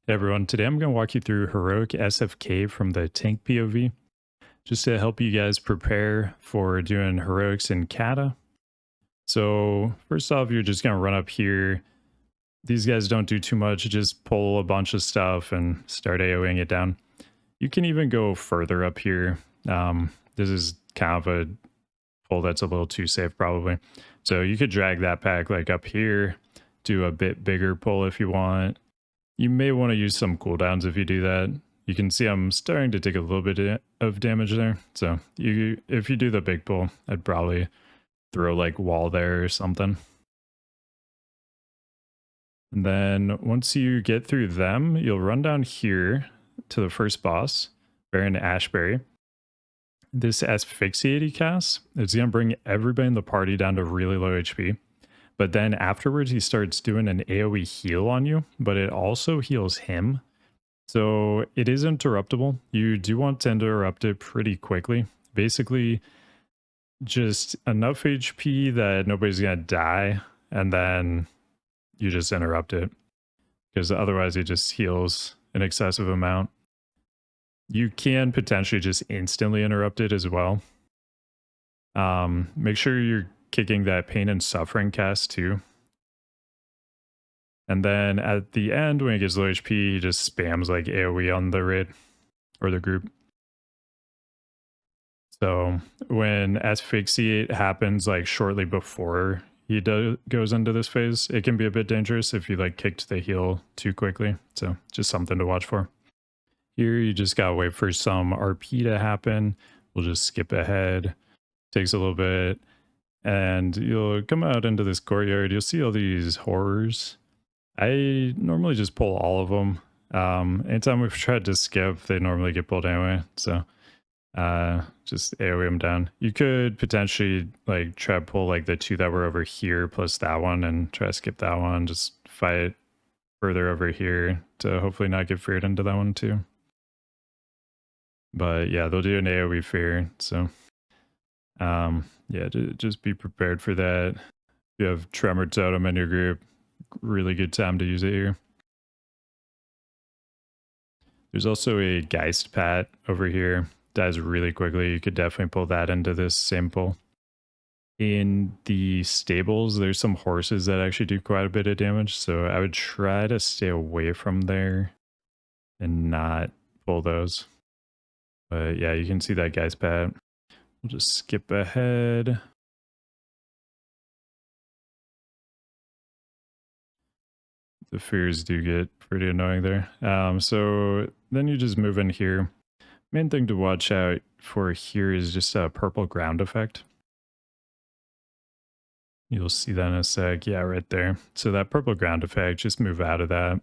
Hey everyone, today I'm going to walk you through Heroic SFK from the tank POV, just to help you guys prepare for doing Heroics in Kata. So first off, you're just going to run up here. These guys don't do too much, just pull a bunch of stuff and start AoEing it down. You can even go further up here. This is kind of a pull that's a little too safe probably. So you could drag that pack like up here, do a bit bigger pull if you want. You may want to use some cooldowns if you do that. You can see I'm starting to take a little bit of damage there. So if you do the big pull, I'd probably throw like wall there or something. And then once you get through them, you'll run down here to the first boss, Baron Ashberry. This Asphyxiate he casts, it's going to bring everybody in the party down to really low HP. But then afterwards, he starts doing an AoE heal on you, but it also heals him. So it is interruptible. You do want to interrupt it pretty quickly. Basically, just enough HP that nobody's going to die, and then you just interrupt it. Because otherwise, it just heals an excessive amount. You can potentially just instantly interrupt it as well. Make sure you're kicking that pain and suffering cast too. And then at the end, when he gets low HP, he just spams like AoE on the raid or the group. So when Asphyxiate happens like shortly before he goes into this phase, it can be a bit dangerous if you like kicked the heal too quickly. So just something to watch for. Here you just gotta wait for some RP to happen. We'll just skip ahead. Takes a little bit. And you'll come out into this courtyard. You'll see all these horrors. I normally just pull all of them. Anytime we've tried to skip, they normally get pulled anyway. So just AoE them down. You could potentially like try to pull like the two that were over here plus that one and try to skip that one. Just fight further over here to hopefully not get feared into that one too. But yeah, they'll do an AoE fear. So yeah, just be prepared for that. If you have Tremor Totem in your group, really good time to use it here. There's also a Geist Pat over here. Dies really quickly. You could definitely pull that into this same pull. In the stables, there's some horses that actually do quite a bit of damage, so I would try to stay away from there and not pull those. But yeah, you can see that Geist Pat. We'll just skip ahead. The fears do get pretty annoying there. So then you just move in here. Main thing to watch out for here is just a purple ground effect. You'll see that in a sec. Yeah, right there. So that purple ground effect, just move out of that.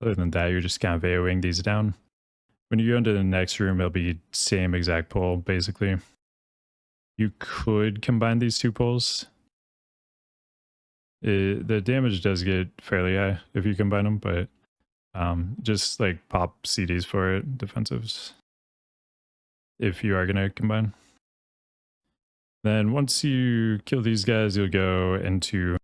Other than that, you're just kind of AoEing these down. When you go into the next room, it'll be same exact pull, basically. You could combine these two pulls. The damage does get fairly high if you combine them, but just like pop CDs for it, defensives, if you are going to combine. Then once you kill these guys, you'll go into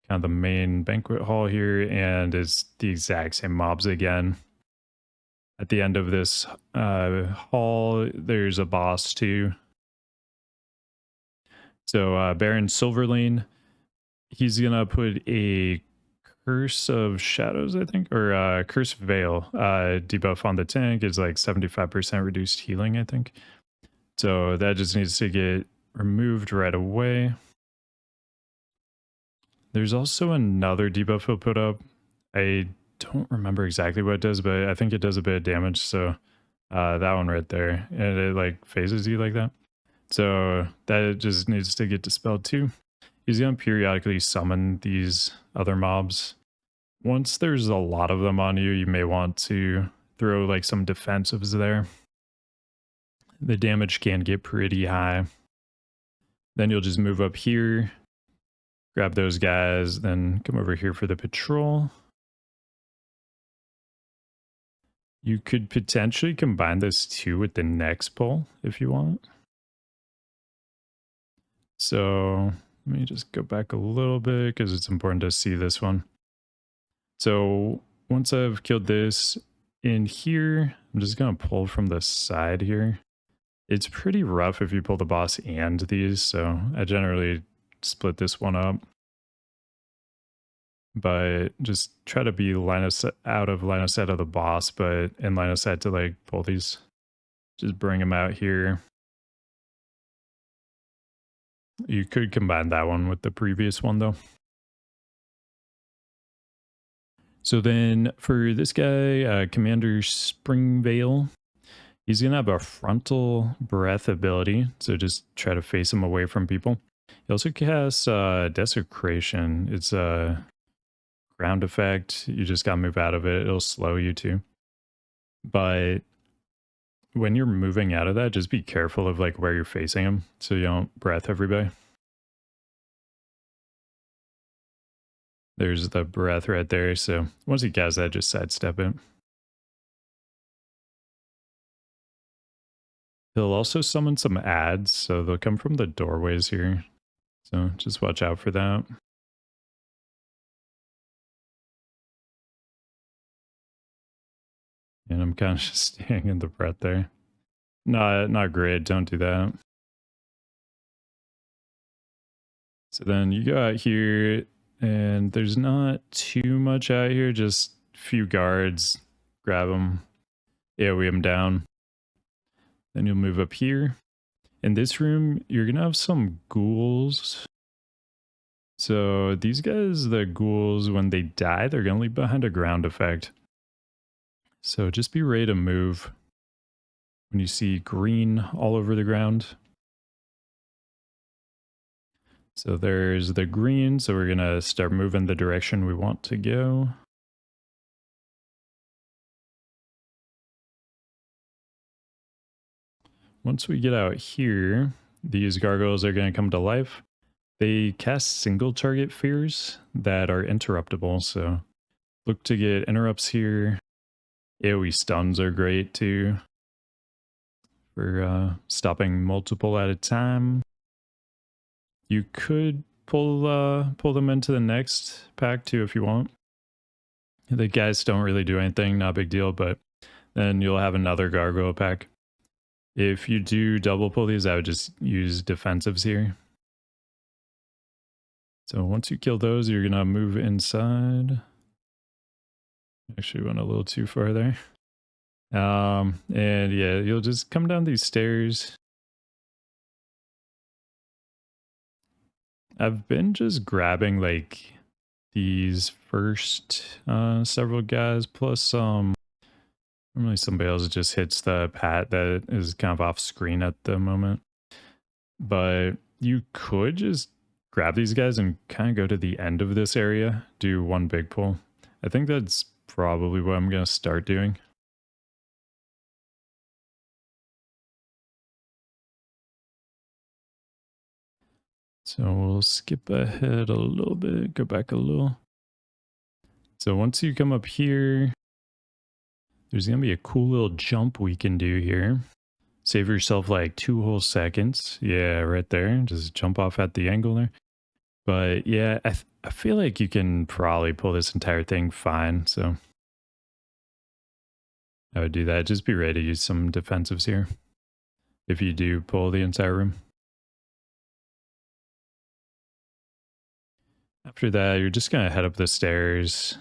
kind of the main banquet hall here, and it's the exact same mobs again. At the end of this hall, there's a boss too. So Baron Silverlane, he's gonna put a Curse of Shadows, I think, or Curse Veil debuff on the tank. Is like 75% reduced healing, I think. So that just needs to get removed right away. There's also another debuff he'll put up. I don't remember exactly what it does, but I think it does a bit of damage. So that one right there, and it like phases you like that. So that just needs to get dispelled too. He's going to periodically summon these other mobs. Once there's a lot of them on you, you may want to throw like some defensives there. The damage can get pretty high. Then you'll just move up here, grab those guys, then come over here for the patrol. You could potentially combine this too with the next pull if you want. So let me just go back a little bit because it's important to see this one. So once I've killed this in here, I'm just going to pull from the side here. It's pretty rough if you pull the boss and these, so I generally split this one up. But just try to be out of line of sight of the boss, but in line of sight to like pull these. Just bring them out here. You could combine that one with the previous one though. So then for this guy, Commander Springvale, he's going to have a frontal breath ability. So just try to face him away from people. He also casts Desecration. It's a ground effect. You just got to move out of it. It'll slow you too. But when you're moving out of that, just be careful of like where you're facing him so you don't breath everybody. There's the breath right there. So once he casts that, just sidestep it. He'll also summon some ads, so they'll come from the doorways here. So just watch out for that. And I'm kind of just staying in the breath there. Not great. Don't do that. So then you go out here, and there's not too much out here. Just a few guards. Grab them. AoE them down. Then you'll move up here. In this room, you're going to have some ghouls. So these guys, the ghouls, when they die, they're going to leave behind a ground effect. So just be ready to move when you see green all over the ground. So there's the green, so we're going to start moving the direction we want to go. Once we get out here, these gargoyles are going to come to life. They cast single target fears that are interruptible, so look to get interrupts here. AoE stuns are great too for stopping multiple at a time. You could pull them into the next pack too if you want. The guys don't really do anything, not a big deal, but then you'll have another gargoyle pack. If you do double pull these, I would just use defensives here. So once you kill those, you're gonna move inside. Actually went a little too far there. And yeah, you'll just come down these stairs. I've been just grabbing like these first several guys plus normally somebody else just hits the pat that is kind of off screen at the moment. But you could just grab these guys and kind of go to the end of this area, do one big pull. I think that's probably what I'm going to start doing. So we'll skip ahead a little bit, go back a little. So once you come up here, there's going to be a cool little jump we can do here. Save yourself like 2 whole seconds. Yeah, right there. Just jump off at the angle there. But yeah, I feel like you can probably pull this entire thing fine. So I would do that. Just be ready to use some defensives here if you do pull the entire room. After that, you're just going to head up the stairs.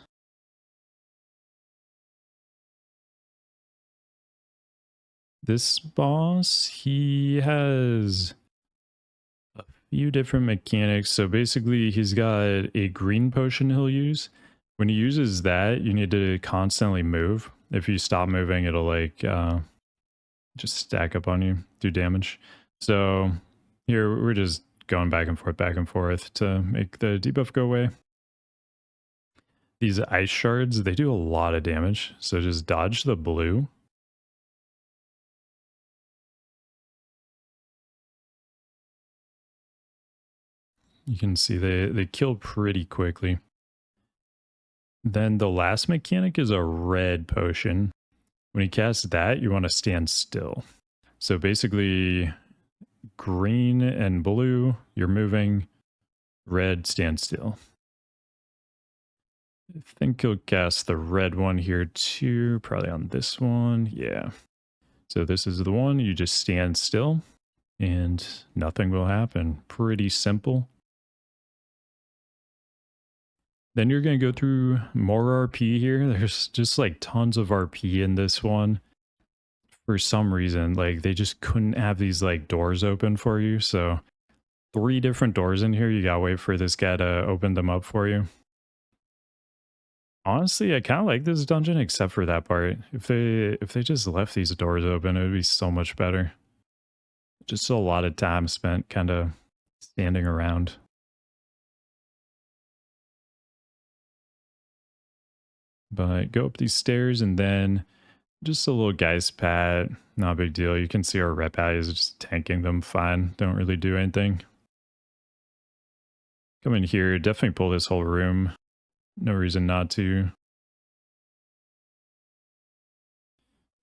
This boss, he has a few different mechanics. So basically, he's got a green potion he'll use. When he uses that, you need to constantly move. If you stop moving, it'll like just stack up on you, do damage. So here, we're just going back and forth to make the debuff go away. These ice shards, they do a lot of damage. So just dodge the blue. You can see they kill pretty quickly. Then the last mechanic is a red potion. When you cast that, you want to stand still. So basically, green and blue, you're moving. Red, stand still. I think he'll cast the red one here too, probably on this one. Yeah. So this is the one, you just stand still and nothing will happen. Pretty simple. Then you're going to go through more RP here. There's just like tons of RP in this one. For some reason, like they just couldn't have these like doors open for you. So 3 different doors in here. You got to wait for this guy to open them up for you. Honestly, I kind of like this dungeon except for that part. If they just left these doors open, it would be so much better. Just a lot of time spent kind of standing around. But go up these stairs and then just a little guy's pat. Not a big deal. You can see our rep eye is just tanking them fine. Don't really do anything. Come in here. Definitely pull this whole room. No reason not to.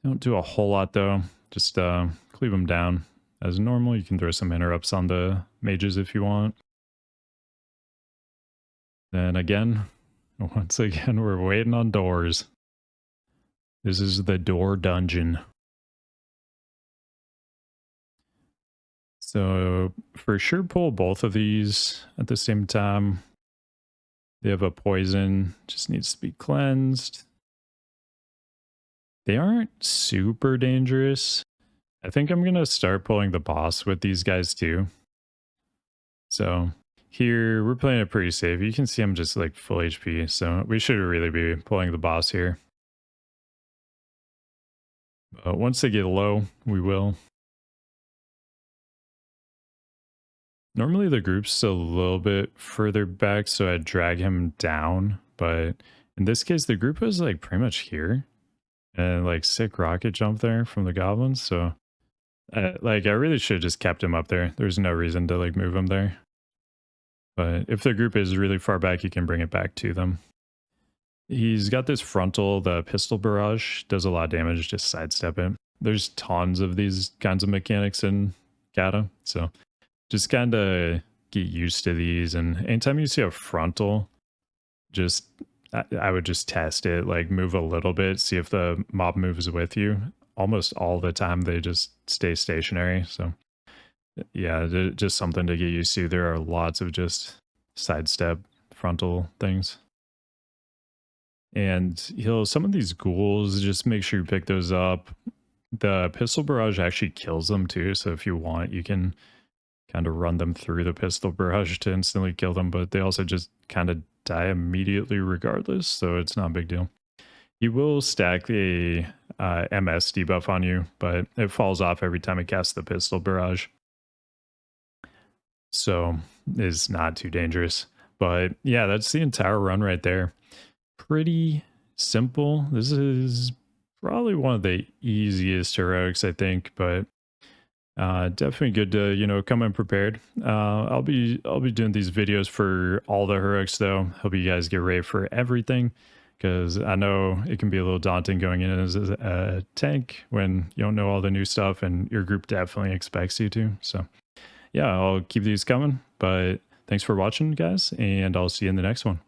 Don't do a whole lot though. Just cleave them down. As normal, you can throw some interrupts on the mages if you want. Then again, once again, we're waiting on doors. This is the door dungeon. So for sure pull both of these at the same time. They have a poison, just needs to be cleansed. They aren't super dangerous. I think I'm going to start pulling the boss with these guys too. So here, we're playing it pretty safe. You can see I'm just like full HP, so we should really be pulling the boss here. But once they get low, we will. Normally the group's a little bit further back, so I'd drag him down. But in this case, the group was like pretty much here. And like sick rocket jump there from the goblins, so... like, I really should have just kept him up there. There's no reason to, like, move him there. But if the group is really far back, you can bring it back to them. He's got this frontal, the pistol barrage, does a lot of damage, just sidestep it. There's tons of these kinds of mechanics in Cata, so just kind of get used to these. And anytime you see a frontal, just... I would just test it, like move a little bit, see if the mob moves with you. Almost all the time they just stay stationary. So yeah, just something to get used to. There are lots of just sidestep frontal things. And some of these ghouls, just make sure you pick those up. The pistol barrage actually kills them too. So if you want, you can kind of run them through the pistol barrage to instantly kill them, but they also just kind of die immediately regardless, so it's not a big deal. He will stack a MS debuff on you, but it falls off every time it casts the pistol barrage. So it's not too dangerous. But yeah, that's the entire run right there. Pretty simple. This is probably one of the easiest heroics, I think, but definitely good to, you know, come in prepared. I'll be doing these videos for all the heroics though. Hope you guys get ready for everything, because I know it can be a little daunting going in as a tank when you don't know all the new stuff, and your group definitely expects you to. So yeah, I'll keep these coming, but thanks for watching, guys, and I'll see you in the next one.